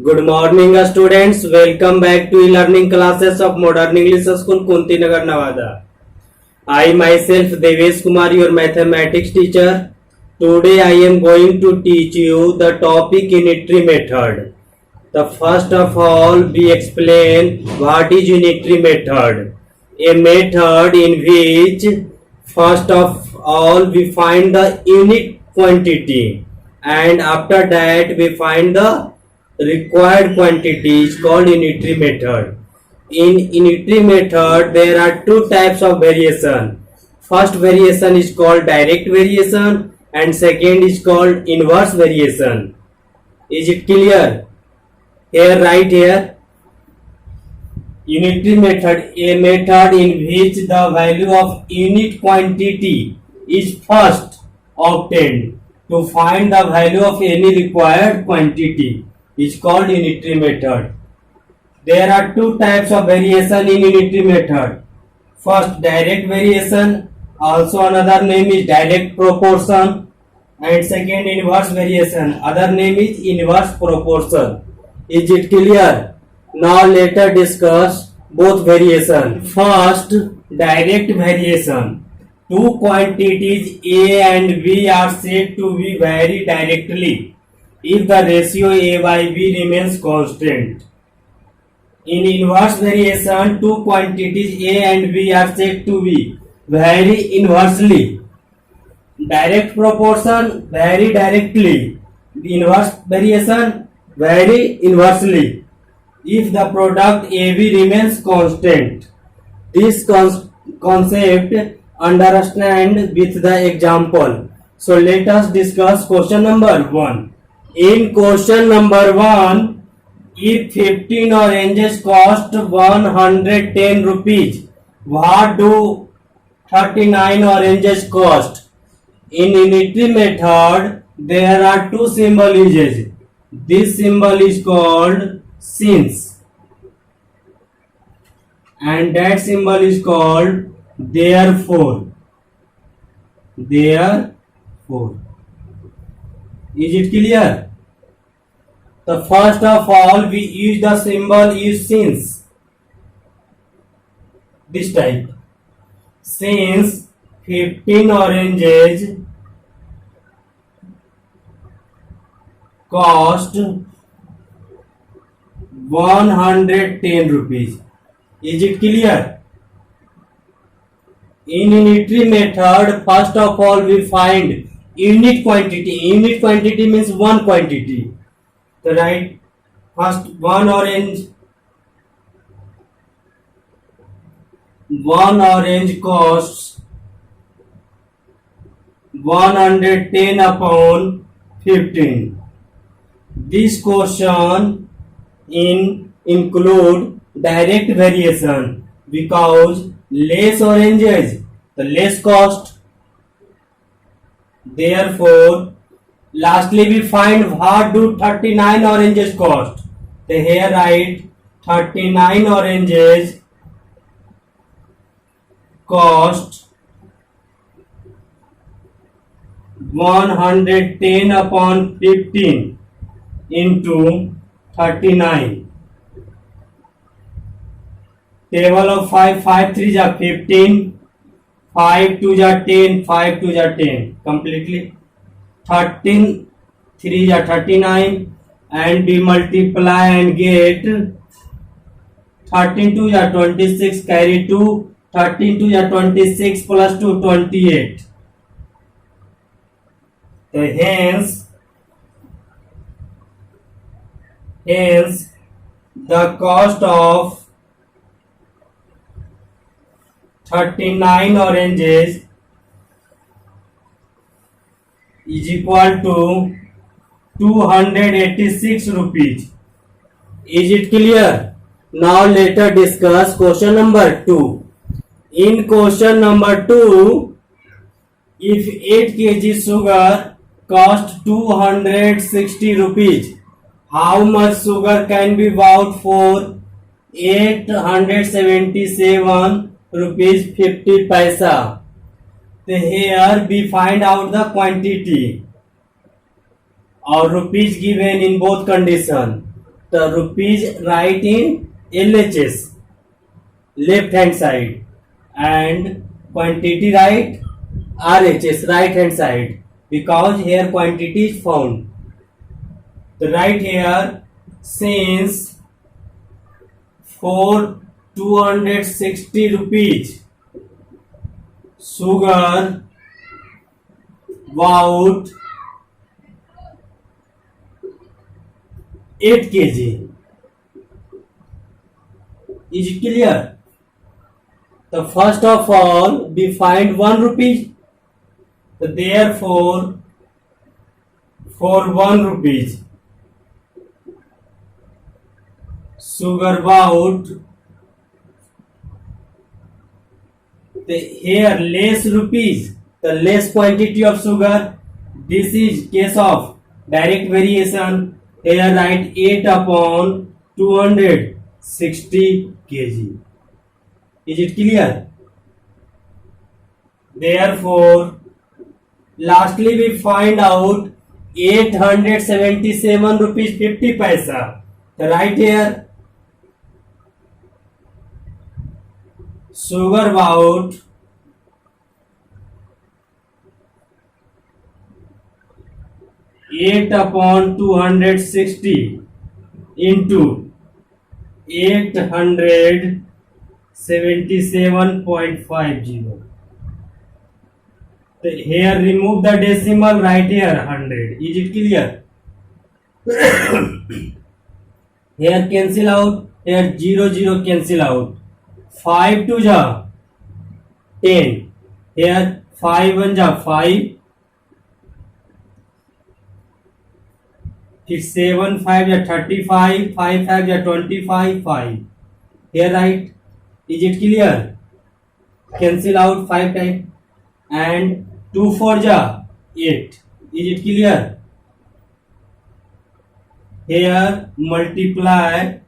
Good morning, students. Welcome back to e-learning classes of Modern English School, Kuntinagar, Nevada. I myself, Devesh Kumar, your mathematics teacher. Today I am going to teach you the topic unitary method. The first of all, we explain what is unitary method. A method in which first of all we find the unit quantity, and after that we find the required quantity is called unitary method. In unitary method there are two types of variation. First variation is called direct variation and second is called inverse variation. Is it clear? Here, right here, unitary method, a method in which the value of unit quantity is first obtained to find the value of any required quantity is called unitary method. There are two types of variation in unitary method. First, direct variation, also another name is direct proportion, and second, inverse variation, other name is inverse proportion. Is it clear? Now let us discuss both variation. First, direct variation. Two quantities A and B are said to be vary directly if the ratio A by B remains constant. In inverse variation, two quantities A and B are said to be vary inversely. Direct proportion vary directly. Inverse variation vary inversely. If the product AB remains constant. This concept understand with the example. So let us discuss question number 1. In question number 1, if 15 oranges cost 110 rupees, what do 39 oranges cost? In unitary method, there are two symbols. This symbol is called since, and that symbol is called therefore. Therefore. Is it clear? The first of all, we use the symbol is since. This type. Since 15 oranges cost 110 rupees. Is it clear? In unitary method, first of all we find unit quantity. Unit quantity means one quantity. So right, first one orange costs 110 upon 15. This question include direct variation because less oranges the less cost. Therefore, lastly we find what do 39 oranges cost. So here write 39 oranges cost 110 upon 15 into 39. Table of 5, 5 3 are 15, 5 2 are 10, 5 2 are 10 completely. 13 3 are 39 and we multiply and get 13 2 are 26, carry 2, 13 2 are 26 plus 2 28. So hence the cost of 39 oranges is equal to 286 rupees. Is it clear? Now let us discuss question number 2. In question number 2, if 8 kg sugar cost 260 rupees, how much sugar can be bought for 877 rupees 50 paisa? So here we find out the quantity or rupees given in both condition. the rupees write in LHS, left hand side, and quantity write RHS, right hand side, because here quantity is found. The right here, since for 260 rupees sugar about 8 kg. Is it clear? The first of all, we find 1 rupee. Therefore, for 1 rupees, sugar about here less rupees, the less quantity of sugar. This is case of direct variation. Here write 8 upon 260 kg. Is it clear? Therefore, lastly we find out 877 rupees 50 paisa. The right here, sugar about 8 upon 260 into 877.50. Here remove the decimal, right here 100. Is it clear? Here cancel out, here 0 cancel out. 5 to ja 10. Here 5 1 ja 5. 7 5 ja 35. 5 5 ja 25. 5. Here right. Is it clear? Cancel out 5 times. And 2 4 ja 8. Is it clear? Here multiply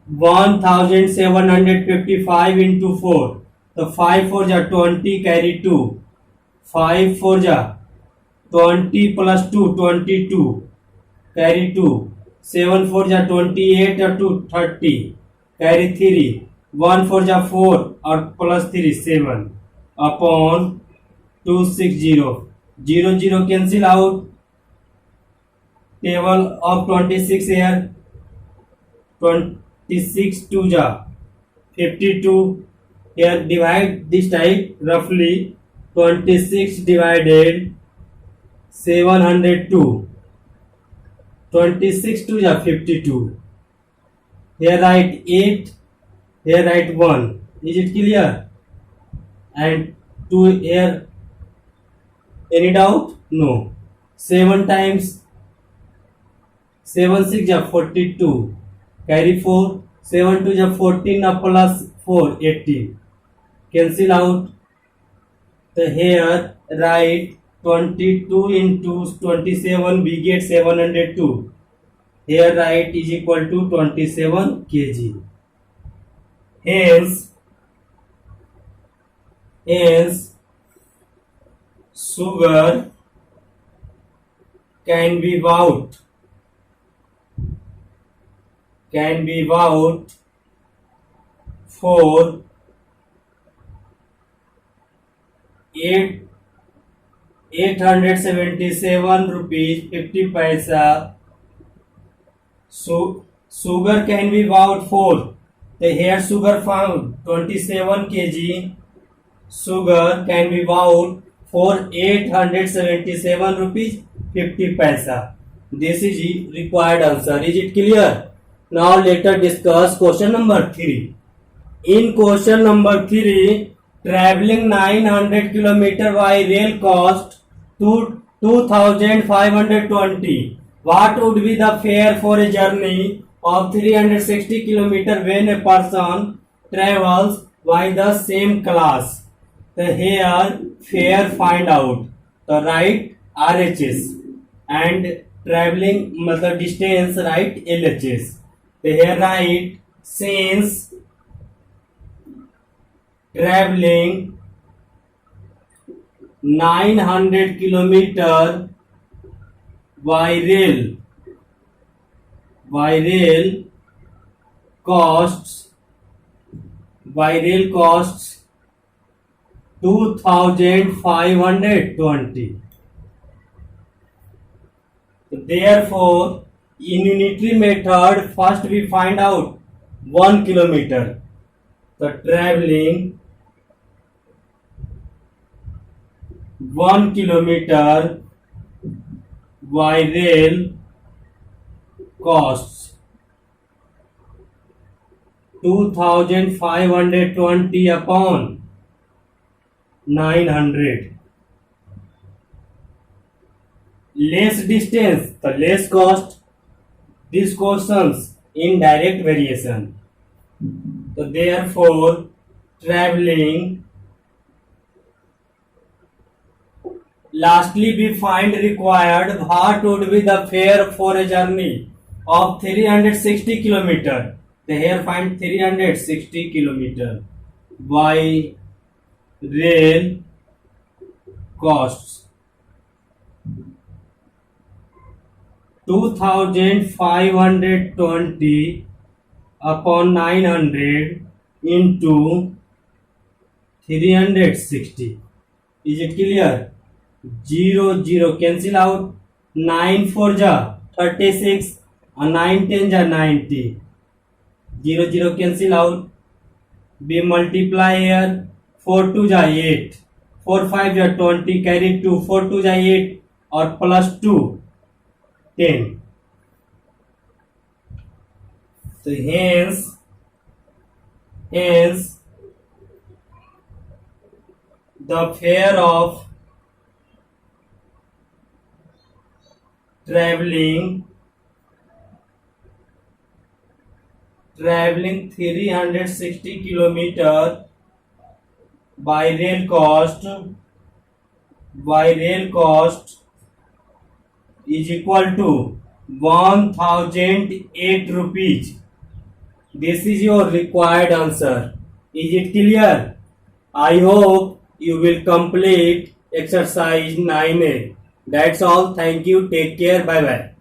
1755 into 4. So 5 4 ja 20, carry 2. 5 4 ja 20 plus 2, 22. Carry 2. 7 4 ja 28 or 2, 30. Carry 3. 1 4 ja 4 or plus 3, 7. Upon 260. 0 cancel out. Table of 26 here. 26 2 ja 52. Here divide this type roughly. 26 divided 702. 26 2 ja 52. Here write 8. Here write 1. Is it clear? And 2 here. Any doubt? No. 7 times 7 6 ja 42. Carry 4. 7 2 ja 14 plus 4, 18. Cancel out. So here write 22 into 27, we get 702. Here write is equal to 27 kg. Hence sugar can be bought for 877 rupees 50 paisa. So sugar can be bought for, the here sugar found 27 kg. Sugar can be bought for 877 rupees 50 paisa. This is the required answer. Is it clear? Now let us discuss question number 3. In question number 3, traveling 900 km by rail cost 2520. What would be the fare for a journey of 360 km when a person travels by the same class? So here fare find out. So write RHS and traveling the distance write LHS. So here write since traveling 900 km by rail by rail costs 2520. Therefore, in unitary method, first we find out 1 kilometer. The traveling 1 kilometer by rail costs 2520 upon 900. Less distance, the less cost. This questions indirect variation. So therefore, traveling. Lastly, we find required what would be the fare for a journey of 360 kilometer. So here find 360 kilometer by rail costs 2520 upon 900 into 360. Is it clear? 0 cancel out. 9 4 ja 36 and 9 10 ja 90. 0 cancel out. We multiply here. 4 2 ja 8. 4 5 ja 20. Carry 2. 4 2 ja 8 or plus 2 10. So hence the fare of traveling 360 kilometer by rail cost is equal to 1008 rupees. This is your required answer. Is it clear? I hope you will complete exercise 9A. That's all. Thank you. Take care. Bye bye.